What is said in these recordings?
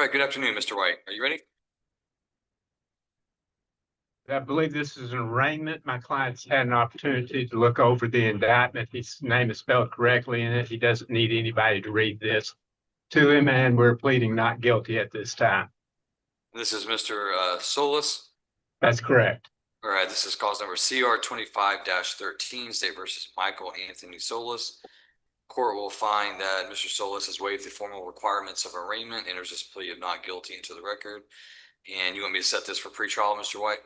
All right, good afternoon, Mr. White. Are you ready? I believe this is an arraignment. My client's had an opportunity to look over the indictment. His name is spelled correctly in it. He doesn't need anybody to read this to him, and we're pleading not guilty at this time. This is Mr. Solless. That's correct. All right, this is cause number CR 25-13, State versus Michael Anthony Solless. Court will find that Mr. Solless has waived the formal requirements of arraignment, enters his plea of not guilty into the record. And you want me to set this for pretrial, Mr. White?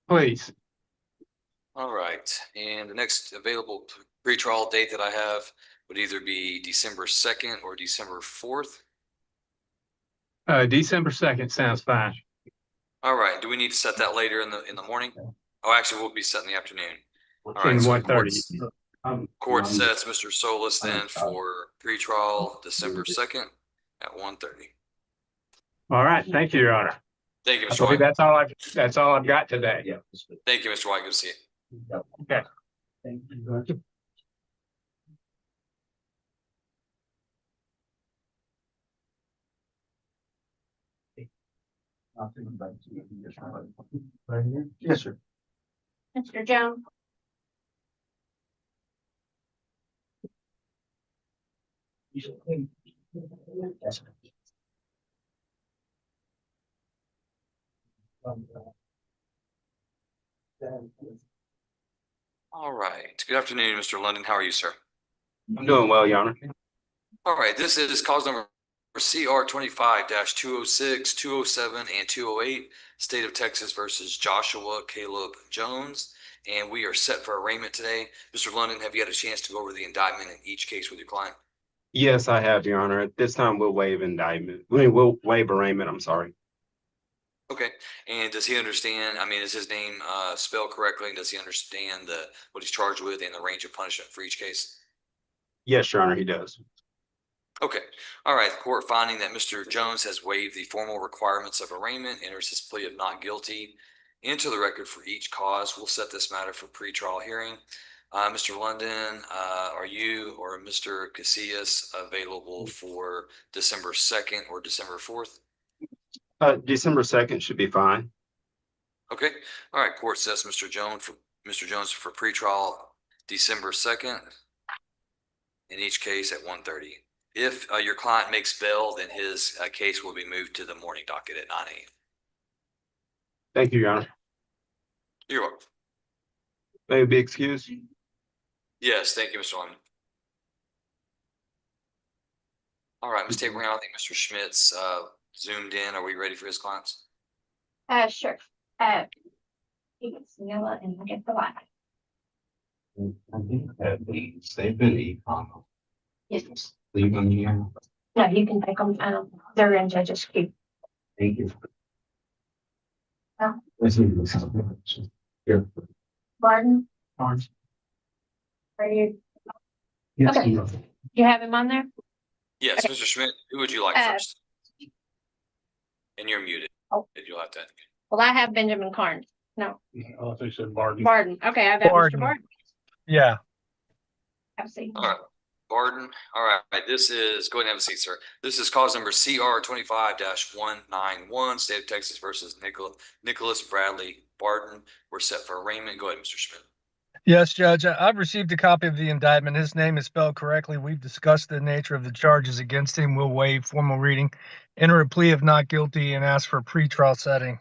Please. All right, and the next available pretrial date that I have would either be December 2nd or December 4th. December 2nd sounds fine. All right, do we need to set that later in the morning? Oh, actually, we'll be set in the afternoon. All right, In so 1:30. court sets Mr. Solless then for pretrial December 2nd at 1:30. All right, thank you, Your Honor. Thank you, I Mr. believe White. that's all I've got today. Thank you, Mr. White. Good to see you. Okay. Thank you. Right here? Yes, sir. Mr. Jones. All right. Good afternoon, Mr. London. How are you, sir? I'm doing well, Your Honor. All right. This is cause number CR 25-206, 207, and 208, State of Texas versus Joshua Caleb Jones. And we are set for arraignment today. Mr. London, have you had a chance to go over the indictment in each case with your client? Yes, I have, Your Honor. At this time, we'll waive indictment. We'll waive arraignment. I'm sorry. Okay. And does he understand? I mean, is his name spelled correctly? And does he understand what he's charged with and the range of punishment for each case? Yes, Your Honor, he does. Okay. All right. The court finding that Mr. Jones has waived the formal requirements of arraignment, enters his plea of not guilty into the record for each cause. We'll set this matter for pretrial hearing. Mr. London, are you or Mr. Casillas available for December 2nd or December 4th? December 2nd should be fine. Okay. All right. Court says Mr. Jones for pretrial December 2nd in each case at 1:30. If your client makes bail, then his case will be moved to the morning docket at 9 a.m. Thank you, Your Honor. You're welcome. May I be excused? Yes, thank you, Mr. London. All right, Ms. Tabor, I think Mr. Schmidt's zoomed in. Are we ready for his clients? Sure. You can Snella and look at the line. I think that they've been econ. Yes. Leave them here. No, you can take them. They're in judge's queue. Thank you. Oh. Here. Barton, Orange. are you? Yes. Okay. You have him on there? Yes, Okay. Mr. Schmidt, who would you like first? And you're muted. Oh. If you'll have to. Well, I have Benjamin Carnes. No, Oh, they said Barton. Barton. Okay, I've got Barton. Mr. Barton. Yeah, Have a seat. All right, Barton. All right, this is, go ahead and have a seat, sir. This is cause number CR 25-191, State of Texas versus Nicholas Bradley Barton. We're set for arraignment. Go ahead, Mr. Schmidt. yes, Judge. I've received a copy of the indictment. His name is spelled correctly. We've discussed the nature of the charges against him. We'll waive formal reading, enter a plea of not guilty, and ask for a pretrial setting.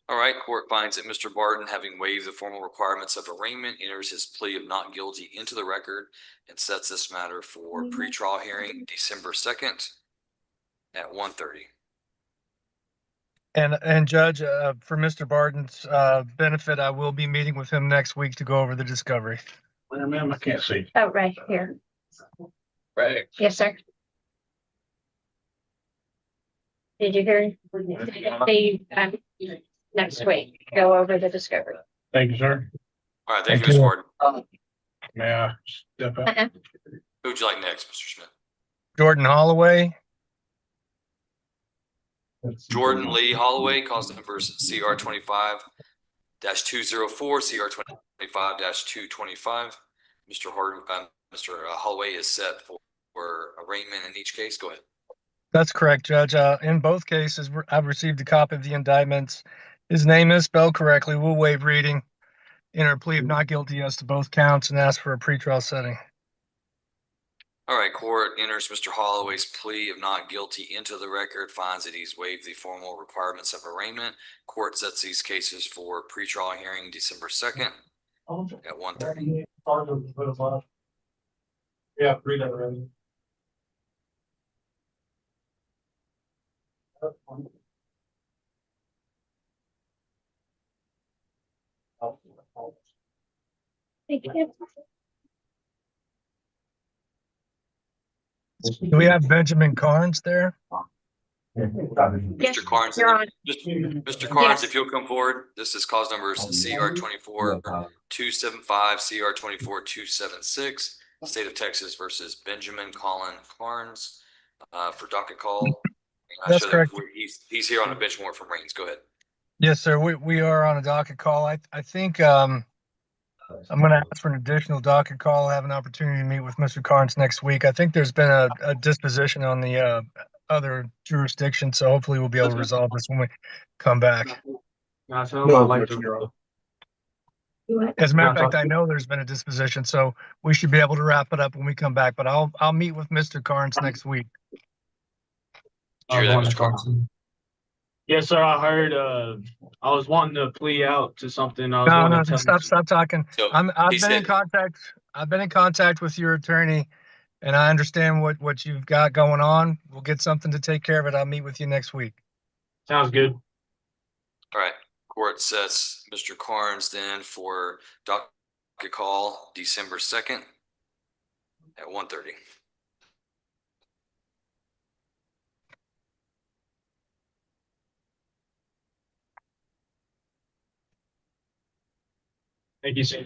All right, court finds that Mr. Barton, having waived the formal requirements of arraignment, enters his plea of not guilty into the record and sets this matter for pretrial hearing December 2nd at 1:30. And Judge, for Mr. Barton's benefit, I will be meeting with him next week to go over the discovery. Where, ma'am? I can't see. Oh, right here. Right. Yes, sir. Did you hear? The, next week, go over the discovery. Thank you, sir. All right, thank you, Thank Mr. you. Barton. May I step up? Who would you like next, Mr. Schmidt? Jordan Holloway. Jordan Lee Holloway, cause number CR 25-204, CR 25-225. Mr. Holloway is set for arraignment in each case. Go ahead. That's correct, Judge. In both cases, I've received a copy of the indictments. His name is spelled correctly. We'll waive reading, enter a plea of not guilty as to both counts, and ask for a pretrial setting. All right, court enters Mr. Holloway's plea of not guilty into the record, finds that he's waived the formal requirements of arraignment. Court sets these cases for pretrial hearing December 2nd at 1:30. Yeah, read that already. Thank you. Do we have Benjamin Carnes there? Yes, Mr. Carnes, you're on. Mr. Carnes, Yes. if you'll come forward, this is cause numbers CR 24-275, CR 24-276, State of Texas versus Benjamin Colin Carnes, for docket call. I That's show that correct. he's here on a bench warrant from Raines. Go ahead. Yes, sir. We are on a docket call. I think I'm going to ask for an additional docket call. Have an opportunity to meet with Mr. Carnes next week. I think there's been a disposition on the other jurisdiction, so hopefully we'll be able to resolve this when we come back. As a matter Of fact, I know there's been a disposition, so we should be able to wrap it up when we come back. But I'll meet with Mr. Carnes next week. Did you hear that, Mr. Carnes? Yes, sir. I heard. I was wanting to plea out to something. I was No, wanting to tell stop talking. So I've he been said, in contact. I've been in contact with your attorney, and I understand what you've got going on. We'll get something to take care of it. I'll meet with you next week. Sounds good. all right, court sets Mr. Carnes then for docket call December 2nd at 1:30. Thank you, sir.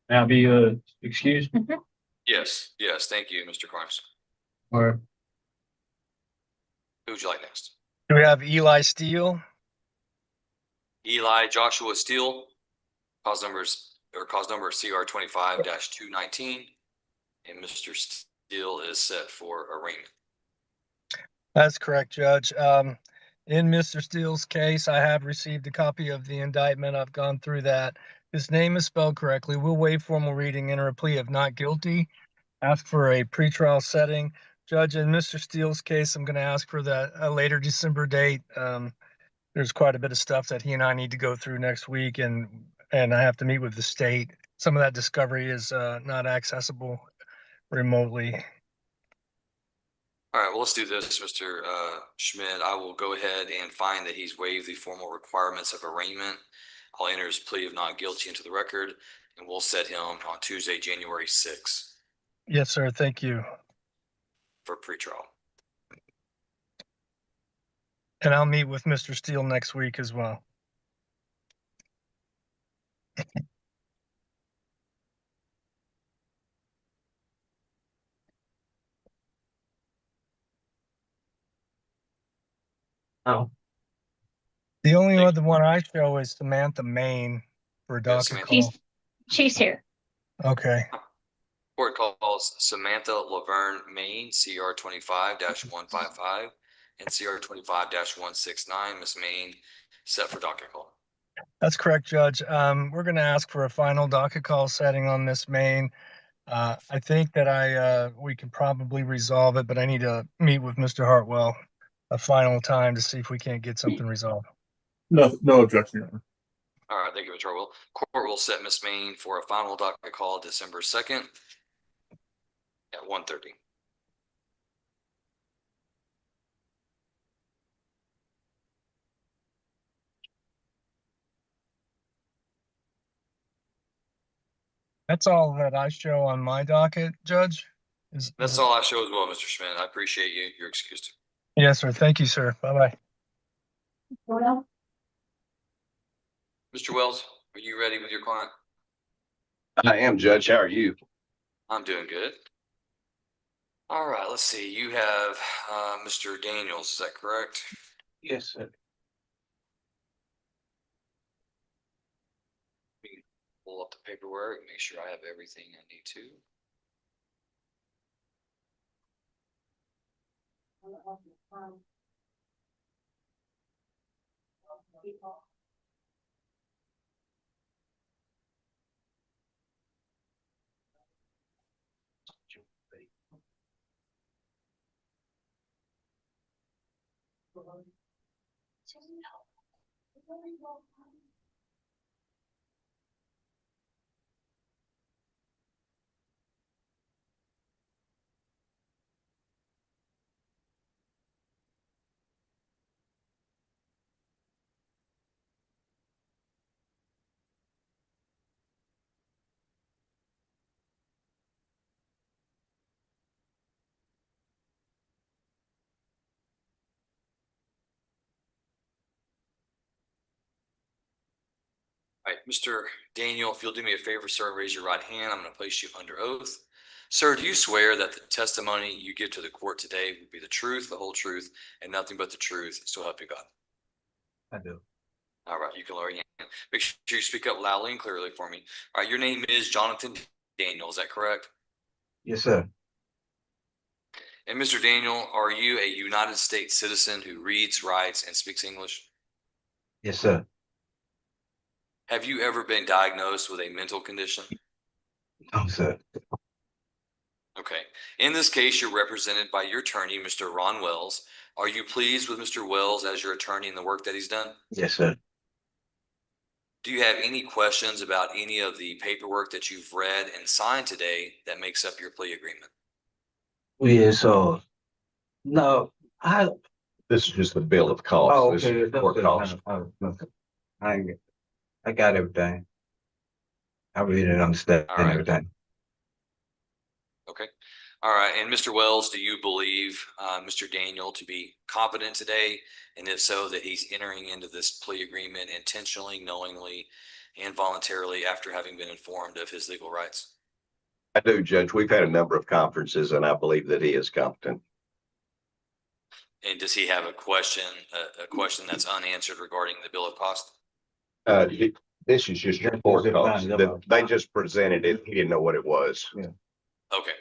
May I be excused? Yes, thank you, Mr. Carnes. Or Who would you like next? Do we have Eli Steel? Eli Joshua Steele, cause number CR 25-219, and Mr. Steele is set for arraignment. That's correct, Judge. In Mr. Steele's case, I have received a copy of the indictment. I've gone through that. His name is spelled correctly. We'll waive formal reading, enter a plea of not guilty, ask for a pretrial setting. Judge, in Mr. Steele's case, I'm going to ask for a later December date. There's quite a bit of stuff that he and I need to go through next week, and I have to meet with the state. Some of that discovery is not accessible remotely. All right, well, let's do this, Mr. Schmidt. I will go ahead and find that he's waived the formal requirements of arraignment. I'll enter his plea of not guilty into the record, and we'll set him on Tuesday, January 6th Yes, sir. Thank you. for pretrial. And I'll meet with Mr. Steele next week as well. oh, The only other one I show is Samantha Maine for a docket Samantha. call. She's here. Okay. Court calls Samantha Laverne Maine, CR 25-155 and CR 25-169. Ms. Maine set for docket call. That's correct, Judge. We're going to ask for a final docket call setting on Miss Maine. I think that we can probably resolve it, but I need to meet with Mr. Hartwell a final time to see if we can't get something resolved. No objection, Your Honor. All right, thank you, Mr. Hartwell. Court will set Ms. Maine for a final docket call December 2nd at 1:30. That's all that I show on my docket, Judge. That's all I show as well, Mr. Schmidt. I appreciate you. You're excused. Yes, sir. Thank you, sir. Bye-bye. Mr. Wells, are you ready with your client? I am, Judge. How are you? I'm doing good. All right, let's see. You have Mr. Daniels, is that correct? Yes, sir. Pull up the paperwork, make sure I have everything I need to. All right, Mr. Daniel, if you'll do me a favor, sir, raise your right hand. I'm going to place you under oath. Sir, do you swear that the testimony you give to the court today will be the truth, the whole truth, and nothing but the truth, so help you God? I do. All right, you can lower your hand. Make sure you speak up loudly and clearly for me. All right, your name is Jonathan Daniel, is that correct? Yes, sir. And Mr. Daniel, are you a United States citizen who reads, writes, and speaks English? Yes, sir. Have you ever been diagnosed with a mental condition? No, sir. Okay. In this case, you're represented by your attorney, Mr. Ron Wells. Are you pleased with Mr. Wells as your attorney and the work that he's done? Yes, sir. Do you have any questions about any of the paperwork that you've read and signed today that makes up your plea agreement? Yeah, so, no, This is just the bill of oh, costs. This okay. is court costs. I got everything. I read and understand All right. everything. Okay. All right. And Mr. Wells, do you believe Mr. Daniel to be competent today? And if so, that he's entering into this plea agreement intentionally, knowingly, and voluntarily after having been informed of his legal rights? I do, Judge. We've had a number of conferences and I believe that he is competent. And does he have a question that's unanswered regarding the bill of cost? This is just your court costs. They just presented it. He didn't know what it was. Okay.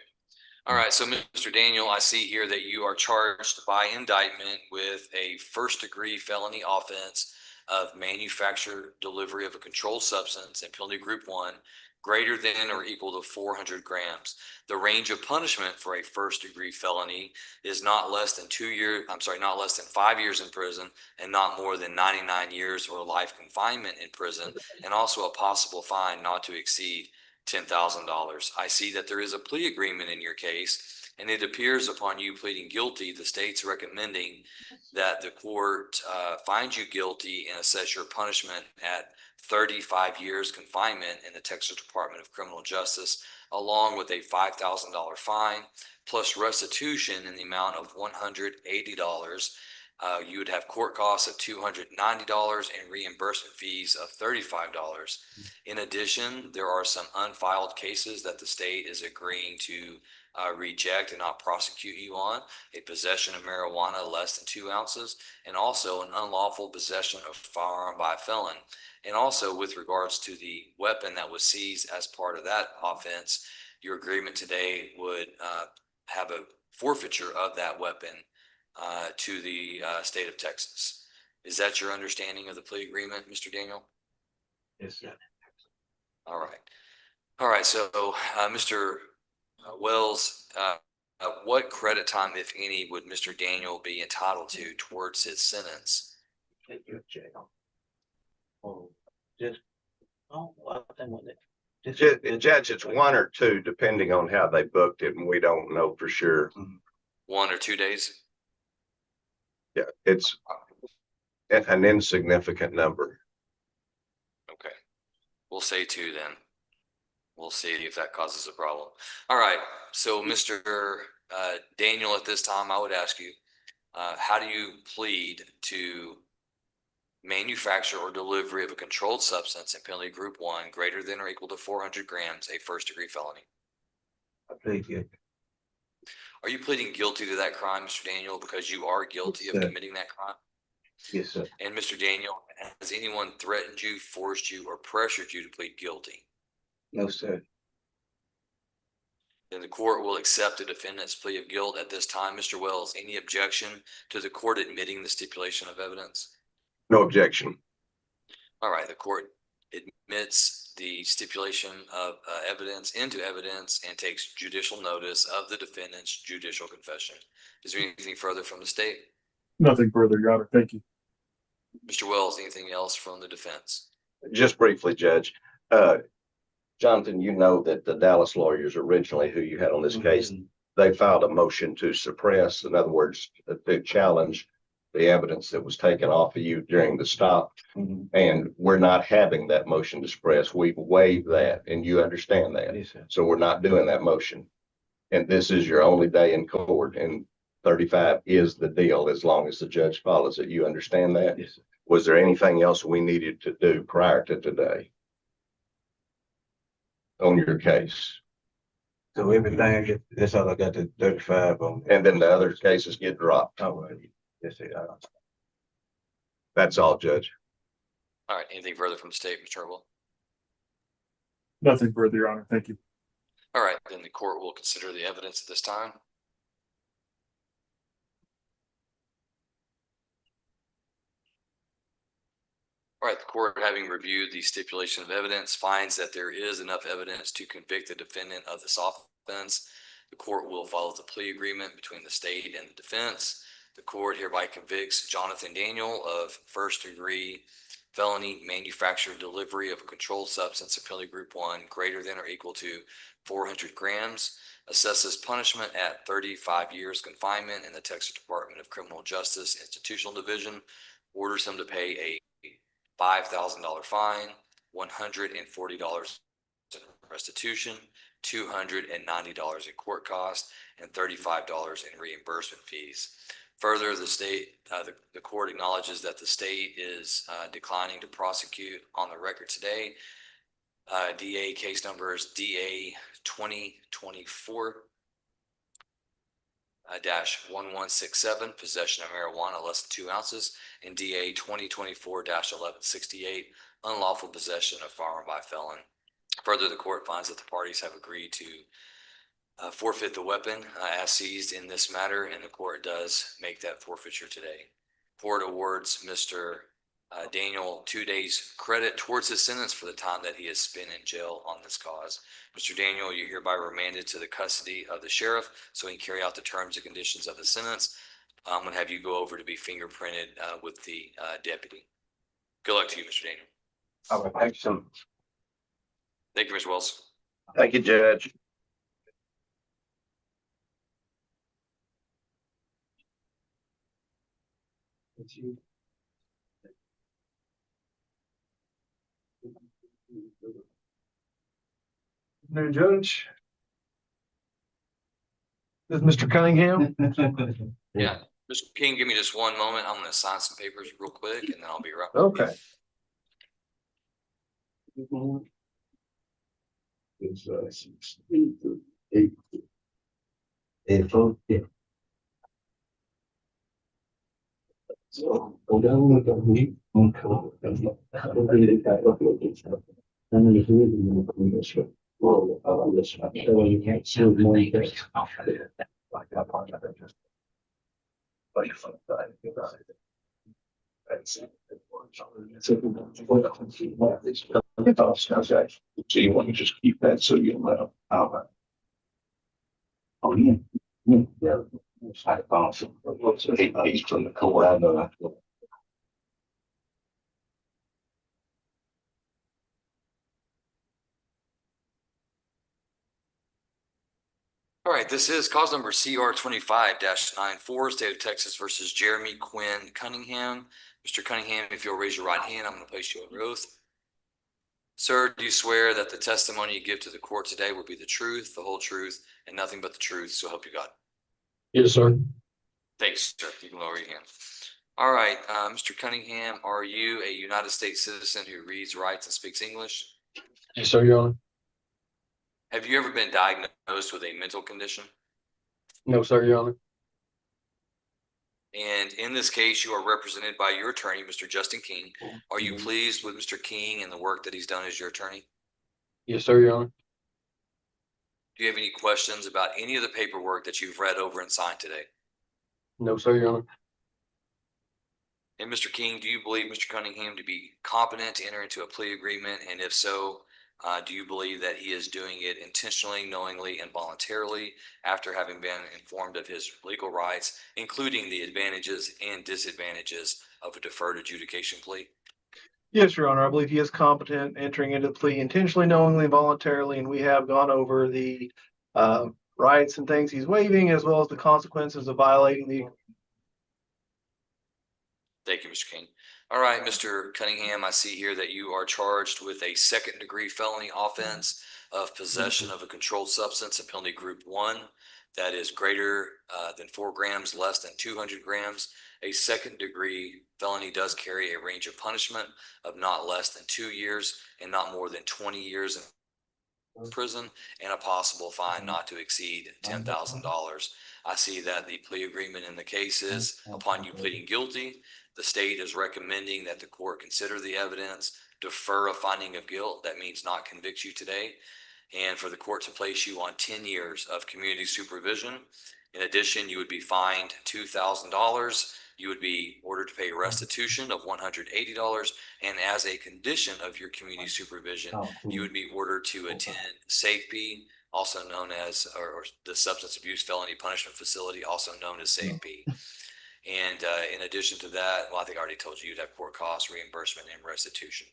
All right. So, Mr. Daniel, I see here that you are charged by indictment with a first-degree felony offense of manufacture, delivery of a controlled substance in penalty group 1 greater than or equal to 400 grams. The range of punishment for a first-degree felony is not less than 5 years in prison and not more than 99 years or life confinement in prison, and also a possible fine not to exceed $10,000. I see that there is a plea agreement in your case, and it appears upon you pleading guilty, the state's recommending that the court find you guilty and assess your punishment at 35 years confinement in the Texas Department of Criminal Justice, along with a $5,000 fine plus restitution in the amount of $180. You would have court costs of $290 and reimbursement fees of $35. In addition, there are some unfiled cases that the state is agreeing to reject and not prosecute you on: a possession of marijuana less than 2 ounces, and also an unlawful possession of firearm by a felon. And also, with regards to the weapon that was seized as part of that offense, your agreement today would have a forfeiture of that weapon to the state of Texas. Is that your understanding of the plea agreement, Mr. Daniel? Yes, sir. All right. All right. So, Mr. Wells, what credit time, if any, would Mr. Daniel be entitled to towards his sentence? Take you to jail. Oh, just, oh, what then with it? Judge, it's 1 or 2, depending on how they booked it, and we don't know for sure. 1 or 2 days? Yeah, it's an insignificant number. Okay. We'll say 2 then. We'll see if that causes a problem. All right. So, Mr. Daniel, at this time, I would ask you, how do you plead to manufacture or delivery of a controlled substance in penalty group 1 greater than or equal to 400 grams, a first-degree felony? I plead guilty. Are you pleading guilty to that crime, Mr. Daniel, because you are guilty Yes, of sir. committing that crime? Yes, sir. And Mr. Daniel, has anyone threatened you, forced you, or pressured you to plead guilty? No, sir. Then the court will accept the defendant's plea of guilt at this time. Mr. Wells, any objection to the court admitting the stipulation of evidence? No objection. All right, the court admits the stipulation of evidence into evidence and takes judicial notice of the defendant's judicial confession. Is there anything further from the state? Nothing further, Your Honor. Thank you. Mr. Wells, anything else from the defense? Just briefly, Judge, Jonathan, you know that the Dallas lawyers originally who you had on this case, they filed a motion to suppress, in other words, to challenge the evidence that was taken off of you during the stop. And we're not having that motion to suppress. We've waived that, and you understand that. Yes, sir. So we're not doing that motion. And this is your only day in court, and 35 is the deal as long as the judge follows it. You understand that? Yes, sir. Was there anything else we needed to do prior to today on your case? So everything, that's all I got, the 35 on. And then the other cases get dropped. All right. Yes, sir. That's all, Judge. All right, anything further from the state, Mr. Harwell? Nothing further, Your Honor. Thank you. All right, then the court will consider the evidence at this time. All right, the court, having reviewed the stipulation of evidence, finds that there is enough evidence to convict the defendant of this offense. The court will follow the plea agreement between the state and the defense. The court hereby convicts Jonathan Daniel of first-degree felony manufactured delivery of a controlled substance of penalty group 1 greater than or equal to 400 grams, assesses punishment at 35 years confinement in the Texas Department of Criminal Justice Institutional Division, orders him to pay a $5,000 fine, $140 in restitution, $290 in court cost, and $35 in reimbursement fees. Further, the court acknowledges that the state is declining to prosecute on the record today. DA case number is DA 2024 -1167, possession of marijuana less than 2 ounces, and DA 2024-1168, unlawful possession of firearm by felon. Further, the court finds that the parties have agreed to forfeit the weapon as seized in this matter, and the court does make that forfeiture today. Court awards Mr. Daniel 2 days credit towards his sentence for the time that he has spent in jail on this cause. Mr. Daniel, you're hereby remanded to the custody of the sheriff so he can carry out the terms and conditions of the sentence. I'm going to have you go over to be fingerprinted with the deputy. Good luck to you, Mr. Daniel. All right, thank you so much. Thank you, Mr. Wells. Thank you, Judge. No, Judge. This is Mr. Cunningham. Yeah. Mr. King, give me just one moment. I'm going to sign some papers real quick and then I'll be right. Okay. It's 8. 8 yeah. So go down with the meat on color. So you want to just keep that so you'll know. Oh yeah. Yeah. I found some. What's 8 days from the court? I know. All right, this is cause number CR 25-94, State of Texas versus Jeremy Cunningham. Mr. Cunningham, if you'll raise your right hand, I'm going to place you on oath. Sir, do you swear that the testimony you give to the court today will be the truth, the whole truth, and nothing but the truth, so help you God? Yes, sir. Thanks, sir. You can lower your hand. All right, Mr. Cunningham, are you a United States citizen who reads, writes, and speaks English? Yes, sir, Your Honor. Have you ever been diagnosed with a mental condition? No, sir, Your Honor. And in this case, you are represented by your attorney, Mr. Justin King. Are you pleased with Mr. King and the work that he's done as your attorney? Yes, sir, Your Honor. Do you have any questions about any of the paperwork that you've read over and signed today? No, sir, Your Honor. And Mr. King, do you believe Mr. Cunningham to be competent to enter into a plea agreement? And if so, do you believe that he is doing it intentionally, knowingly, and voluntarily after having been informed of his legal rights, including the advantages and disadvantages of a deferred adjudication plea? Yes, Your Honor, I believe he is competent entering into the plea intentionally, knowingly, voluntarily, and we have gone over the rights and things he's waiving, as well as the consequences of violating the. Thank you, Mr. King. All right, Mr. Cunningham, I see here that you are charged with a second-degree felony offense of possession of a controlled substance of penalty group 1 that is greater than 4 grams, less than 200 grams. A second-degree felony does carry a range of punishment of not less than 2 years and not more than 20 years in prison, and a possible fine not to exceed $10,000. I see that the plea agreement in the case is, upon you pleading guilty, the state is recommending that the court consider the evidence, defer a finding of guilt. That means not convict you today, and for the court to place you on 10 years of community supervision. In addition, you would be fined $2,000. You would be ordered to pay restitution of $180. And as a condition of your community supervision, you would be ordered to attend SAFE, also known as, or the Substance Abuse Felony Punishment Facility, also known as SAFE. And in addition to that, well, I think I already told you you'd have court costs, reimbursement, and restitution.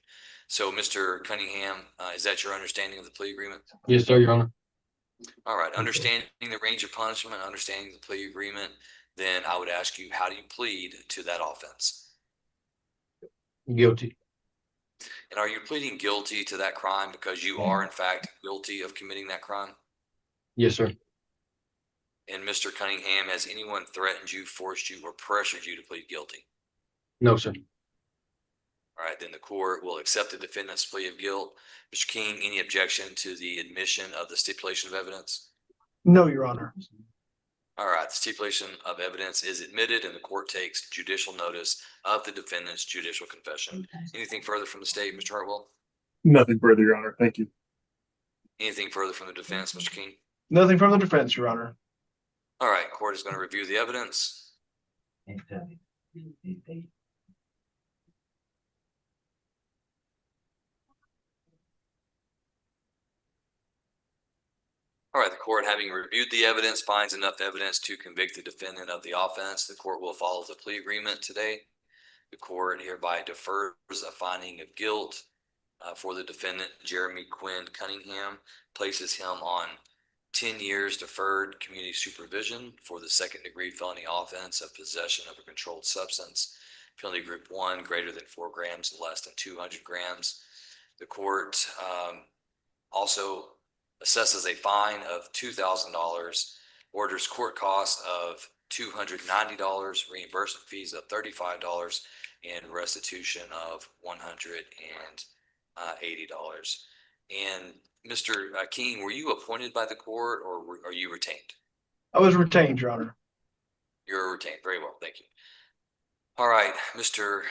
So, Mr. Cunningham, is that your understanding of the plea agreement? Yes, sir, Your Honor. All right, understanding the range of punishment, understanding the plea agreement, then I would ask you, how do you plead to that offense? Guilty. And are you pleading guilty to that crime because you are in fact guilty of committing that crime? Yes, sir. And Mr. Cunningham, has anyone threatened you, forced you, or pressured you to plead guilty? No, sir. All right, then the court will accept the defendant's plea of guilt. Mr. King, any objection to the admission of the stipulation of evidence? No, Your Honor. All right, the stipulation of evidence is admitted and the court takes judicial notice of the defendant's judicial confession. Anything further from the state, Mr. Hartwell? Nothing further, Your Honor. Thank you. Anything further from the defense, Mr. King? Nothing from the defense, Your Honor. All right, court is going to review the evidence. All right, the court, having reviewed the evidence, finds enough evidence to convict the defendant of the offense. The court will follow the plea agreement today. The court hereby defers a finding of guilt for the defendant, Jeremy Cunningham, places him on 10 years deferred community supervision for the second-degree felony offense of possession of a controlled substance, penalty group 1, greater than 4 grams, less than 200 grams. The court also assesses a fine of $2,000, orders court costs of $290, reimbursement fees of $35, and restitution of $180. And Mr. King, were you appointed by the court or are you retained? I was retained, Your Honor. You're retained. Very well. Thank you. All right, Mr.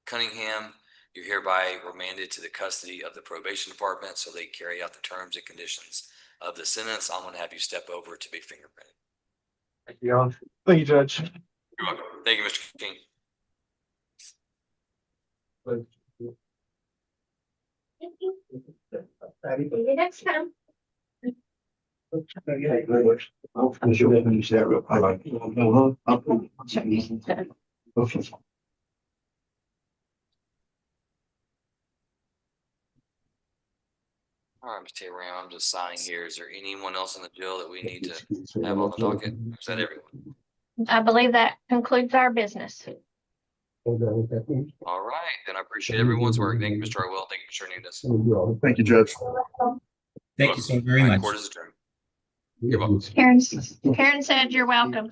Cunningham, you're hereby remanded to the custody of the probation department so they carry out the terms and conditions of the sentence. I'm going to have you step over to be fingerprinted. Thank you, Your Honor. Thank you, Judge. You're welcome. Thank you, Mr. King. See you next time. All right, Mr. Ram, I'm just signing here. Is there anyone else in the jail that we need to have on the docket? Is that everyone? I believe that concludes our business. All right, then I appreciate everyone's work. Thank you, Mr. Hartwell. Thank you, Mr. Hernandez. Thank you, Judge. Thank you so very All right, much. court is adjourned. You're welcome. Karen said you're welcome.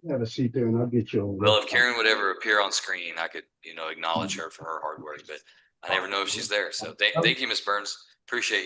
Have a seat there and I'll get you. Well, if Karen would ever appear on screen, I could, acknowledge her for her hard work, but I never know if she's there. So thank you, Ms. Burns. Appreciate you.